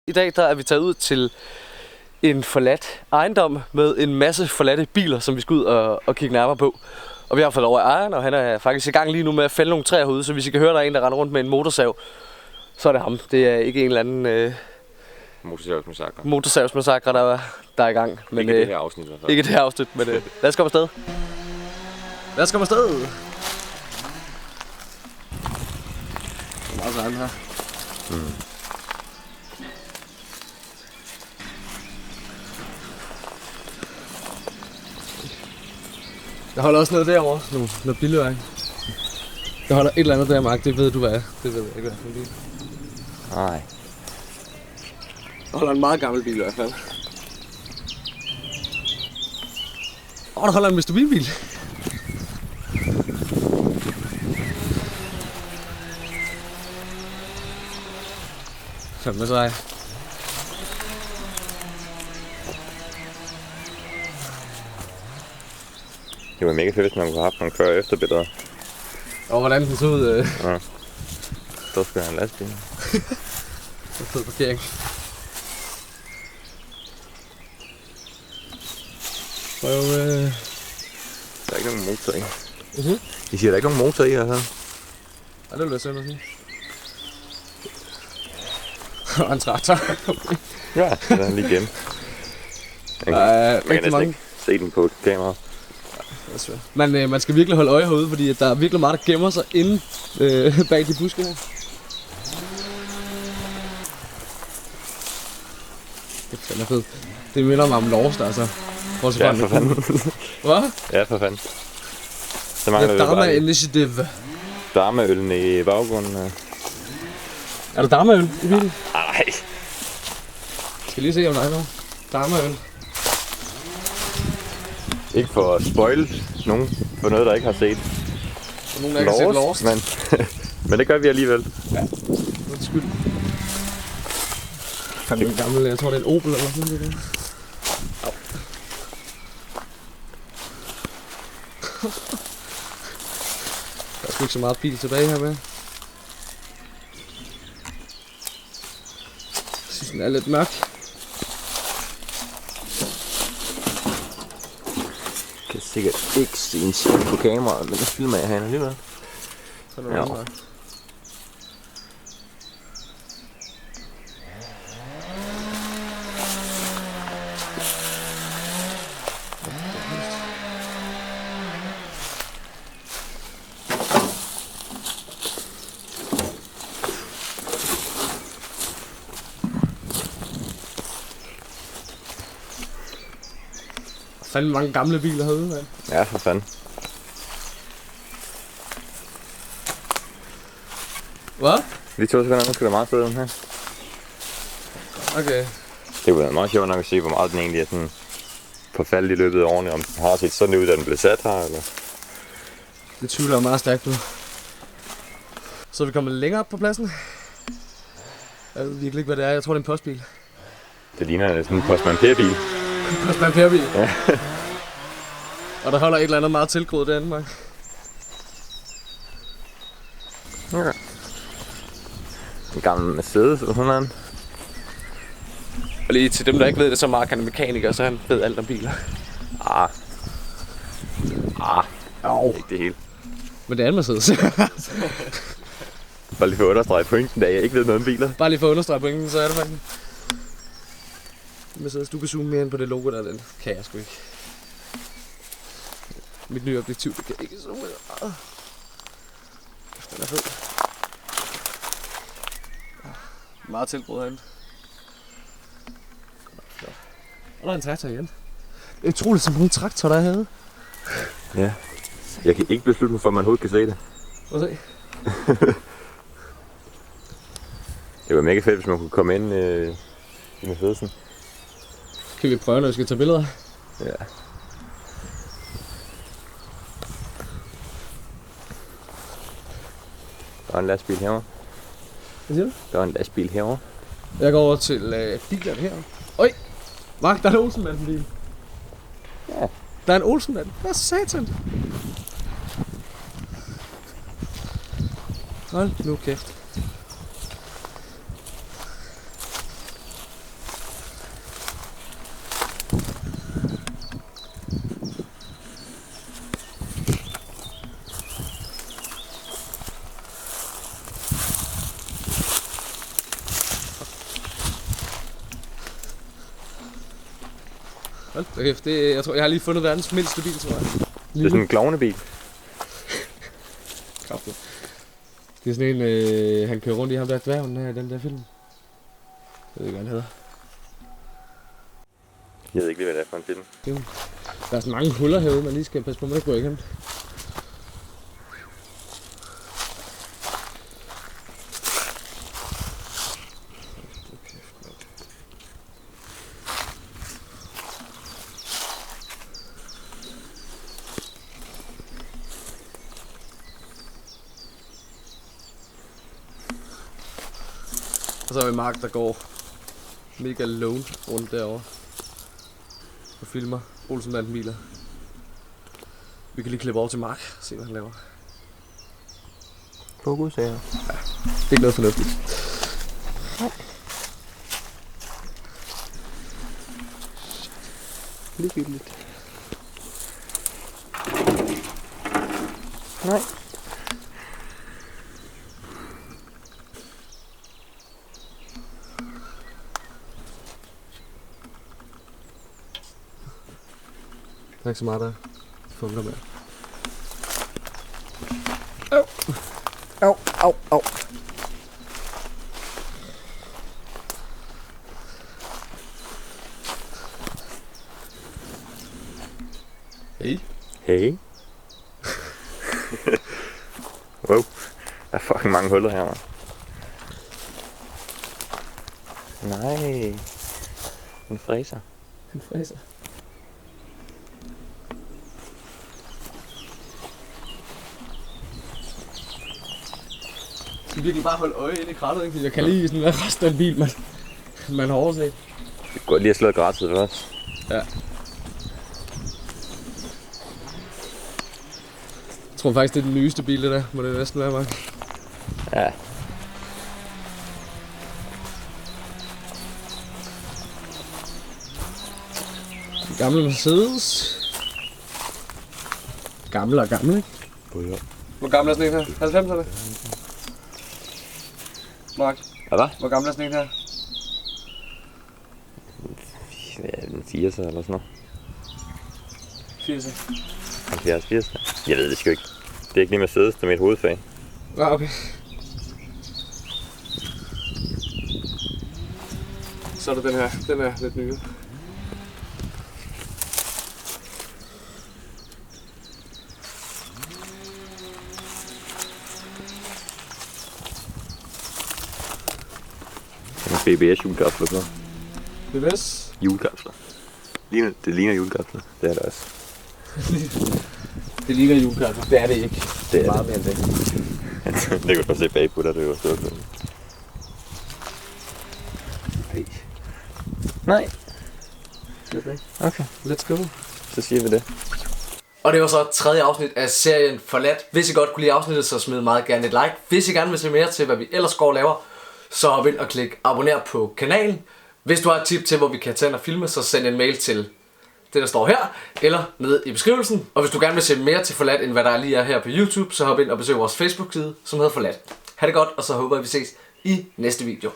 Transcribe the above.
I dag der er vi taget ud til en forladt ejendom med en masse forladte biler, som vi skal ud og kigge nærmere på. Og vi har fået over af ejeren, og han er faktisk i gang lige nu med at fælde nogle træer herude, så hvis I kan høre, der er en, der render rundt med en motorsav, så er det ham. Det er ikke en eller anden motorsavsmassakre, der er i gang. Men, ikke det her afsnit. Ikke det her afsnit, men lad os komme afsted. Lad os komme afsted. Det er meget sådan her. Der holder også noget derovre, noget bilværk. Der holder et eller andet der, Mark, det ved du hvad er. Det ved jeg ikke, hvad for en bil. Nej. Der holder en meget gammel bil i hvert fald. Der holder en Mr. Bean-bil. Fandme sej. Det var mega fedt, hvis man kunne have haft nogle før- og efterbilleder. Og hvordan den så ud. Ja. Så skal jeg have en lastbil. Det er fed parkering. Der er ikke nogen motor i. Mhm. De siger, der er ikke nogen motor i her. Ja, det vil jeg synd at sige. Og en traktor. Ja, den er lige gemt. Man kan næsten ikke se den på kameraet. Men man skal virkelig holde øje herude, fordi der er virkelig meget, der gemmer sig inde bag de buske her. Det er fedt. Det minder mig om Lost, altså. Ja, for fanden. Hvad? Ja, for fanden. Så mangler vi Dharma bare Initiative. Dharma-øllen i baggrunden. Er der Dharma-øl i bilen? Nej. Skal lige se, om der er noget. Dharma-øl. Ikke for at spoil nogen for noget, der ikke har set Nogen, der ikke har set Lost. Men det gør vi alligevel. Ja, undskyld. Fandme en gammel, jeg tror det er en Opel eller sådan noget. Der er sgu ikke så meget bil tilbage her med. Jeg synes, den er lidt mørk. Jeg kan sikkert ikke se en skid på kameraet, men det filmer jeg herinde alligevel. Sådan noget mørk. Fandme mange gamle biler herude, mand. Ja, for fanden. Hvad? Vi 2 sekunder, nu skal der meget fed den her. Okay. Det kunne være meget sjovt nok at se, hvor meget den egentlig er sådan forfaldet i løbet af årene. Om den har set sådan ud, da den blev sat her, eller? Det tvivler jeg meget stærkt på. Så er vi kommet længere op på pladsen. Jeg ved virkelig ikke, hvad det er. Jeg tror, det er en postbil. Det ligner sådan en Postman Per-bil. Postman Per-bil? Ja. Og der holder et eller andet meget tilgroet derinde, Mark. Ja. En gammel Mercedes, eller sådan noget. Og lige til dem, der ikke ved det, så Mark han er mekaniker, så han ved alt om biler. Ikke det hele. Men det er en Mercedes. Bare lige for at understrege pointen, da jeg ikke ved noget om biler. Bare lige for at understrege pointen, så er det faktisk. Mercedes, du kan zoome mere ind på det logo der, den kan jeg sgu ikke. Mit nye objektiv, det kan ikke zoome ind. Den er fed. Meget tilbrud herinde. Og der er en traktor igen. Det er utroligt, så mange traktorer der er herude. Ja. Jeg kan ikke beslutte mig for, at man overhovedet kan se det. Prøv at se. Det var mega fedt, hvis man kunne komme ind i Mercedesen. Kan vi prøve, når vi skal tage billeder? Ja. Der er en lastbil herovre. Hvad siger du? Der er en lastbil herovre. Jeg går over til bilerne her. Øj! Mark, der er en Olsenbanden-bil. Ja. Der er en Olsenbanden. Hvad satan? Hold nu kæft. Hold da kæft, jeg tror, jeg har lige fundet verdens mindste bil, tror jeg. Det er sådan en klovnebil. Kraftigt. Det er sådan en, han kører rundt i ham der dværgen i den der film. Jeg ved ikke, hvad han hedder. Jeg ved ikke lige, hvad det er for en film. Jo. Der er sådan mange huller herude, man lige skal passe på, man ikke går igennem. Og så har vi Mark, der går mega lone rundt derovre og filmer Olsenbanden-biler. Vi kan lige klippe over til Mark og se, hvad han laver. Fokus her. Ja, det er ikke noget fornuftigt. Ligegyldigt. Nej. Der er ikke så meget, der fungerer med. Au. Hey. Hey. Wow. Der er fucking mange huller her, man. Nej. En fræser. En fræser. Jeg skal virkelig bare holde øje inde i krattet, ikke? Jeg kan lige sådan være resten af en bil, man har overset. Vi går lige at slå græsset først. Ja. Jeg tror faktisk, det er den nyeste bil, det der. Må det næsten være, Mark? Ja. Gamle Mercedes. Gamle og gamle, ikke? Ja. Hvor gammel er sådan en her? 90'erne? Mark, Hvad? hvor gammel er sådan en her? Hvad er den 80'er eller sådan noget? 80'er. 70-80'er? Jeg ved det sgu ikke. Det er ikke lige Mercedes, det er mit hovedfag. Ja, okay. Så er der den her. Den er lidt ny. BBS julekapsler så. BBS? Julekapsler. Det ligner julekapsler. Det er det også. Det ligner julekaffe. Det er det ikke. Det er meget mere end det. Det kan du bare se bagpå, der det var stået. Nej. Okay, Let's go. så siger vi det. Og det var så tredje afsnit af serien Forladt. Hvis I godt kunne lide afsnittet, så smid meget gerne et like. Hvis I gerne vil se mere til, hvad vi ellers går og laver, så hop ind og klik abonner på kanalen. Hvis du har et tip til, hvor vi kan tage og filme, så send en mail til det, der står her, eller nede i beskrivelsen. Og hvis du gerne vil se mere til Forladt, end hvad der lige er her på YouTube, så hop ind og besøg vores Facebook-side, som hedder Forladt. Ha' det godt, og så håber jeg, vi ses i næste video.